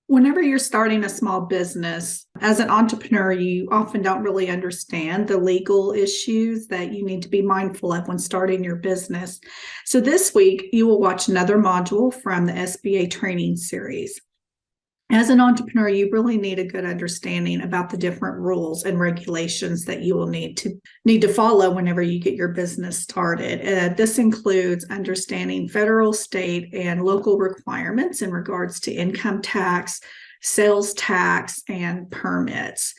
Whenever you're starting a small business, as an entrepreneur, you often don't really understand the legal issues that you need to be mindful of when starting your business. So, this week, you will watch another module from the SBA training series. As an entrepreneur, you really need a good understanding about the different rules and regulations that you will need to follow whenever you get your business started. This includes understanding federal, state, and local requirements in regards to income tax, sales tax, and permits.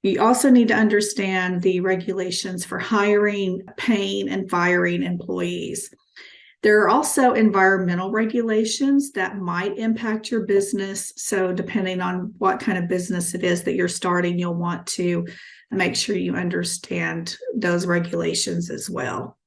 You also need to understand the regulations for hiring, paying, and firing employees. There are also environmental regulations that might impact your business. So, depending on what kind of business it is that you're starting, you'll want to make sure you understand those regulations as well.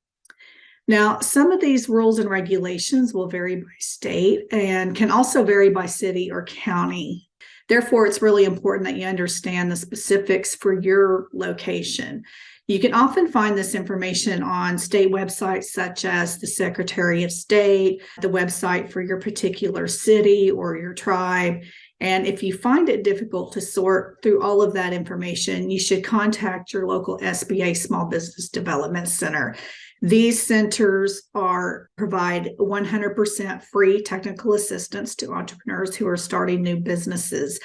Now, some of these rules and regulations will vary by state and can also vary by city or county. Therefore, it's really important that you understand the specifics for your location. You can often find this information on state websites such as the Secretary of State, the website for your particular city or your tribe. And if you find it difficult to sort through all of that information, you should contact your local SBA Small Business Development Center. These centers provide 100% free technical assistance to entrepreneurs who are starting new businesses.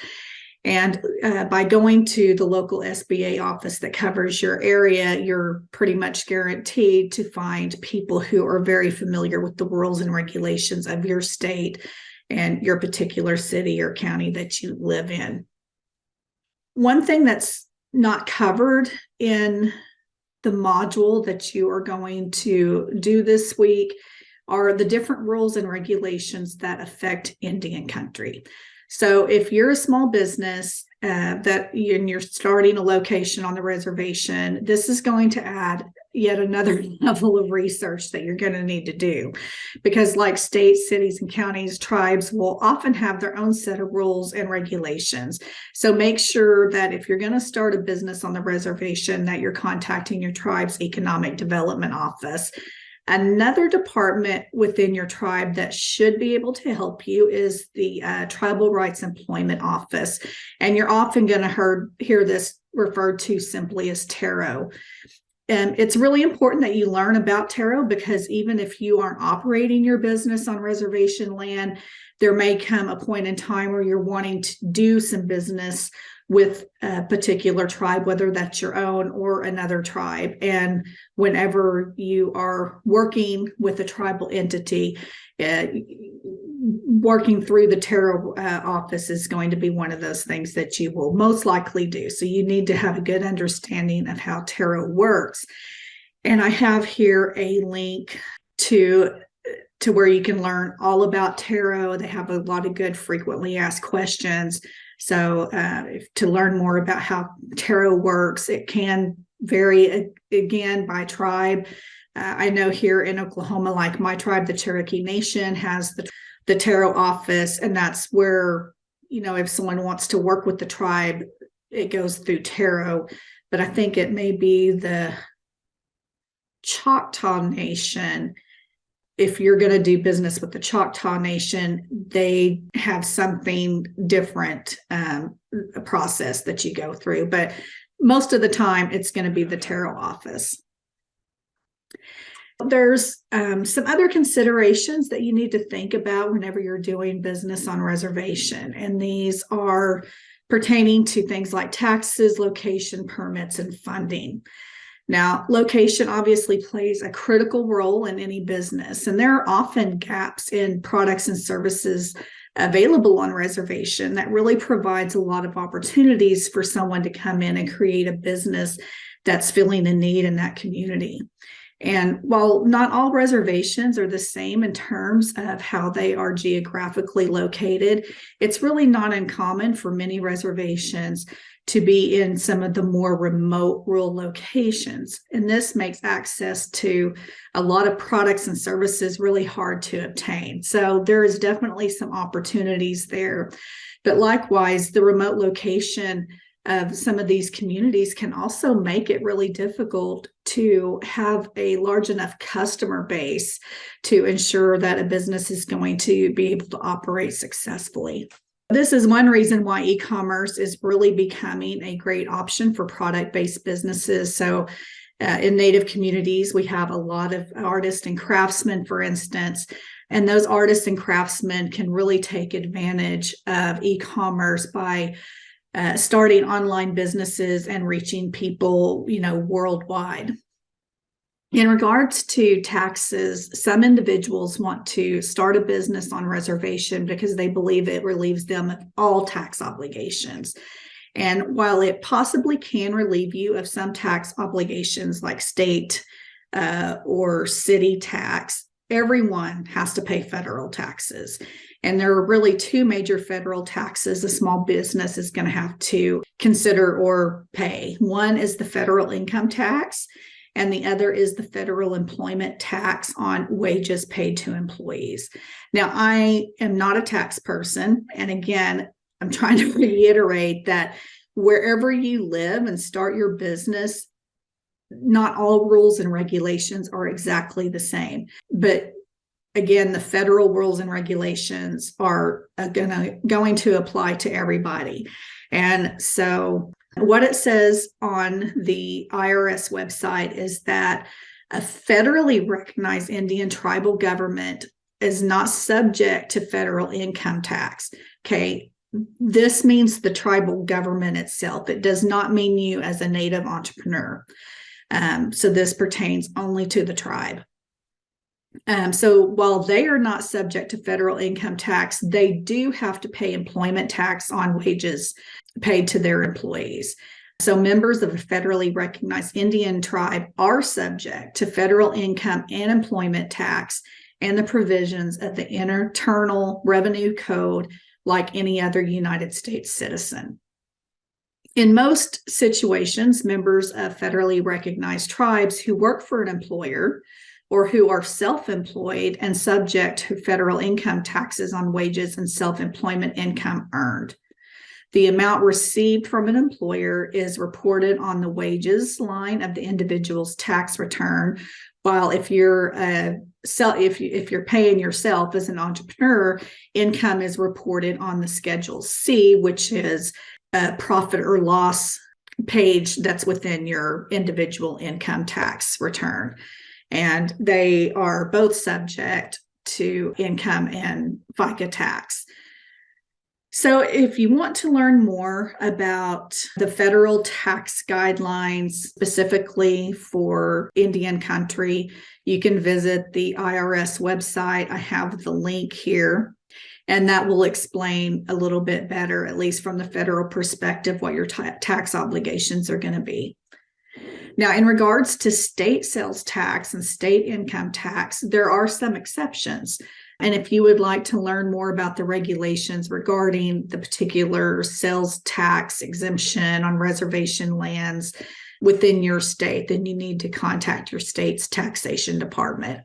And by going to the local SBA office that covers your area, you're pretty much guaranteed to find people who are very familiar with the rules and regulations of your state and your particular city or county that you live in. One thing that's not covered in the module that you are going to do this week are the different rules and regulations that affect Indian country. So if you're a small business you're starting a location on the reservation, this is going to add yet another level of research that you're going to need to do, because like states, cities, and counties, tribes will often have their own set of rules and regulations. So make sure that if you're going to start a business on the reservation, that you're contacting your tribe's economic development office. Another department within your tribe that should be able to help you is the Tribal Rights Employment Office. And you're often going to hear this referred to simply as TARO. And it's really important that you learn about TARO, because even if you aren't operating your business on reservation land, there may come a point in time where you're wanting to do some business with a particular tribe, whether that's your own or another tribe. And whenever you are working with a tribal entity, working through the TARO office is going to be one of those things that you will most likely do. So you need to have a good understanding of how TARO works. And I have here a link to where you can learn all about TARO. They have a lot of good frequently asked questions. So to learn more about how TARO works, it can vary again by tribe. I know here in Oklahoma, like my tribe, the Cherokee Nation, has the TARO office, and that's where, if someone wants to work with the tribe, it goes through TARO. But I think it may be the Choctaw Nation. If you're going to do business with the Choctaw Nation, they have something different, a process that you go through. But most of the time, it's going to be the TARO office. There's some other considerations that you need to think about whenever you're doing business on reservation. And these are pertaining to things like taxes, location, permits, and funding. Now, location obviously plays a critical role in any business, and there are often gaps in products and services available on reservation that really provides a lot of opportunities for someone to come in and create a business that's filling a need in that community. And while not all reservations are the same in terms of how they are geographically located, it's really not uncommon for many reservations to be in some of the more remote rural locations. And this makes access to a lot of products and services really hard to obtain. So there is definitely some opportunities there. But likewise, the remote location of some of these communities can also make it really difficult to have a large enough customer base to ensure that a business is going to be able to operate successfully. This is one reason why e-commerce is really becoming a great option for product-based businesses. So in Native communities, we have a lot of artists and craftsmen, for instance, and those artists and craftsmen can really take advantage of e-commerce by starting online businesses and reaching people, worldwide. In regards to taxes, some individuals want to start a business on reservation because they believe it relieves them of all tax obligations. And while it possibly can relieve you of some tax obligations like state or city tax, everyone has to pay federal taxes. And there are really two major federal taxes a small business is going to have to consider or pay. One is the federal income tax, and the other is the federal employment tax on wages paid to employees. Now, I am not a tax person. And again, I'm trying to reiterate that wherever you live and start your business, not all rules and regulations are exactly the same. But again, the federal rules and regulations are going to apply to everybody. And so what it says on the IRS website is that a federally recognized Indian tribal government is not subject to federal income tax. Okay. This means the tribal government itself. It does not mean you as a Native entrepreneur. So this pertains only to the tribe. So while they are not subject to federal income tax, they do have to pay employment tax on wages paid to their employees. So members of a federally recognized Indian tribe are subject to federal income and employment tax and the provisions of the Internal Revenue Code like any other United States citizen. In most situations, members of federally recognized tribes who work for an employer or who are self-employed and subject to federal income taxes on wages and self-employment income earned. The amount received from an employer is reported on the wages line of the individual's tax return, while if you're paying yourself as an entrepreneur, income is reported on the Schedule C, which is a profit or loss page that's within your individual income tax return. And they are both subject to income and FICA tax. So if you want to learn more about the federal tax guidelines specifically for Indian country, you can visit the IRS website. I have the link here, and that will explain a little bit better, at least from the federal perspective, what your tax obligations are going to be. Now, in regards to state sales tax and state income tax, there are some exceptions. And if you would like to learn more about the regulations regarding the particular sales tax exemption on reservation lands within your state, then you need to contact your state's taxation department.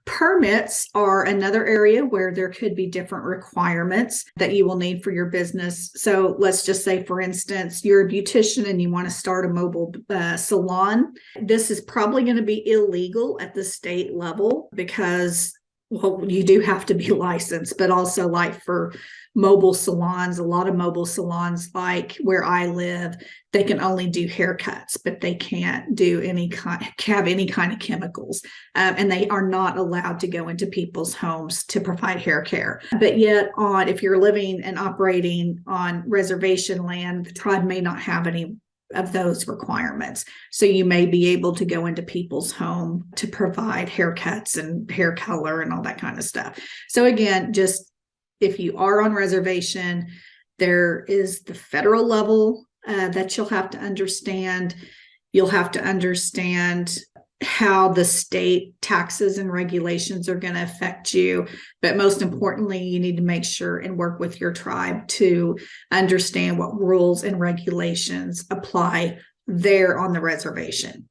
Permits are another area where there could be different requirements that you will need for your business. So let's just say, for instance, you're a beautician and you want to start a mobile salon. This is probably going to be illegal at the state level because, well, you do have to be licensed, but also like for mobile salons, a lot of mobile salons, like where I live, they can only do haircuts, but they can't do have any kind of chemicals. And they are not allowed to go into people's homes to provide hair care. But yet if you're living and operating on reservation land, the tribe may not have any of those requirements. So you may be able to go into people's home to provide haircuts and hair color and all that kind of stuff. So again, just if you are on reservation, there is the federal level that you'll have to understand. You'll have to understand how the state taxes and regulations are going to affect you. But most importantly, you need to make sure and work with your tribe to understand what rules and regulations apply there on the reservation.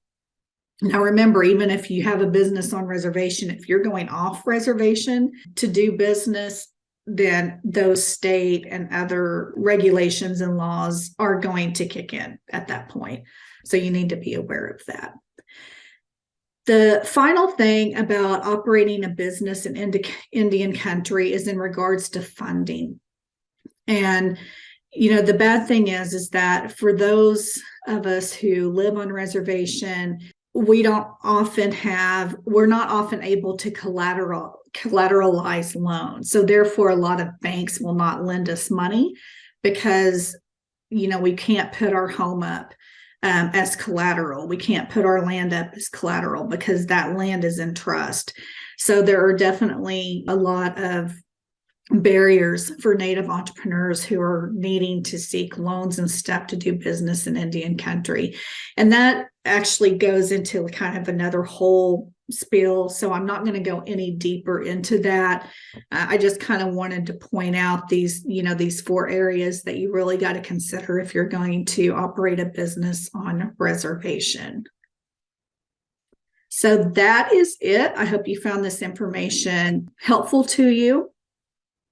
Now, remember, even if you have a business on reservation, if you're going off reservation to do business, then those state and other regulations and laws are going to kick in at that point. So you need to be aware of that. The final thing about operating a business in Indian country is in regards to funding. And the bad thing is that for those of us who live on reservation, we're not often able to collateralize loans. So therefore, a lot of banks will not lend us money because, we can't put our home up as collateral. We can't put our land up as collateral because that land is in trust. So there are definitely a lot of barriers for Native entrepreneurs who are needing to seek loans and stuff to do business in Indian country. And that actually goes into kind of another whole spiel. So I'm not going to go any deeper into that. I just kind of wanted to point out these 4 areas that you really got to consider if you're going to operate a business on reservation. So that is it. I hope you found this information helpful to you.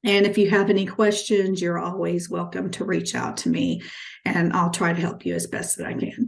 And if you have any questions, you're always welcome to reach out to me, and I'll try to help you as best as I can.